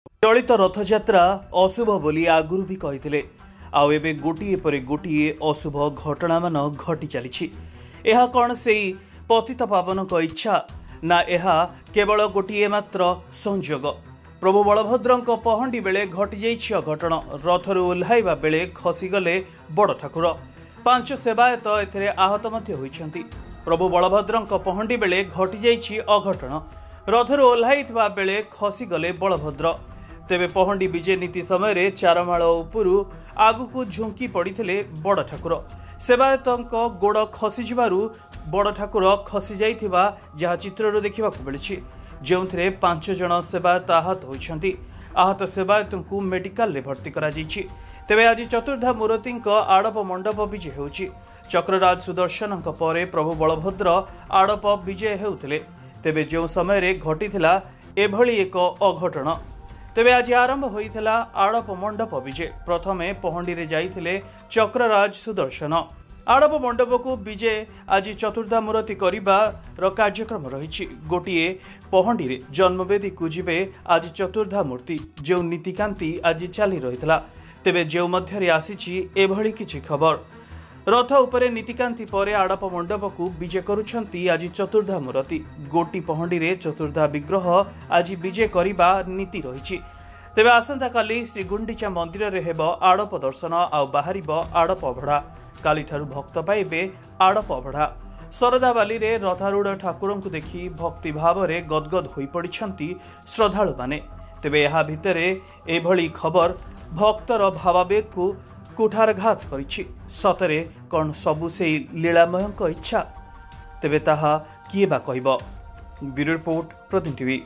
चलित रथयात्रा अशुभ बोली आगुरी भी कही आबे गोटे पर गोटे अशुभ घटना मान घटी चली कौन से पतित पावन इच्छा ना यह केवल गोटे मात्र संयोग। प्रभु बलभद्र पहंडी बेले घटी अघटन रथर ओह्लैवा बेले खसीगले बड़ ठाकुर 5 सेवायत एथिरे आहत होती। प्रभु बलभद्र पहंडी बेले घटी अघटन रथर ओह्लैवा बेले खसीगले बलभद्र। तेबे पहंडी विजय नीति समय चारमाल उपरू आगुक झुंकी पड़ते बड़ ठाकुर। सेवायत गोड़ खसी बड़ ठाकुर खसी जाइथिबा जहा चित्ररू देखा मिली, जो 5 जन सेवायत आहत होती। आहत सेवायत को मेडिकल रे भर्ती करा जाइछि। तेबे आज चतुर्धा मूर्ति आड़प मंडप विजय होउछि। चक्रराज सुदर्शन परे प्रभु बलभद्र आड़प विजय हेउथिले। तेबे जो समय घटीथिला एभली एक अघटन। तेबे आज आरंभ होइथिला आड़प मंडप विजय। प्रथमे पहंडी रे जाइथिले चक्रराज सुदर्शन। आड़प मंडप को विजय आज चतुर्धा मूर्ति करिबार कार्यक्रम रही। गोटे पहंडी रे जन्मवेदी को जिबे आज चतुर्धा मूर्ति जो नीतिकांति आज चली रही। तेबे जो मध्यरे आसीछि एभली किछि खबर। रथ उपरे नीतिकांति परे आड़प मंडप को विजय करुछंती आज चतुर्धा मूर्ति। गोटी पहंडी रे चतुर्धा विग्रह आज विजय करिबा नीति रही। तेबे आसंता काली श्री गुंडीचा मंदिर रे हेबो आड़प दर्शन आ बाहरिबो आड़प अभड़ा। काली ठारू भक्त पाइबे आड़प अभड़ा। शरदाबाली रे रथारूढ़ ठाकुर को देखि भक्ति भाव रे गदगद होई पड़िछंती श्रद्धालु माने। तेबे एहा भितरे एभली खबर भक्तर भावावेग को कुठारघात करिछि। सतरे कौन सबु से लीलामय इच्छा? तेबे ताहा किए बा कहब? Bureau report, Pradeep TV.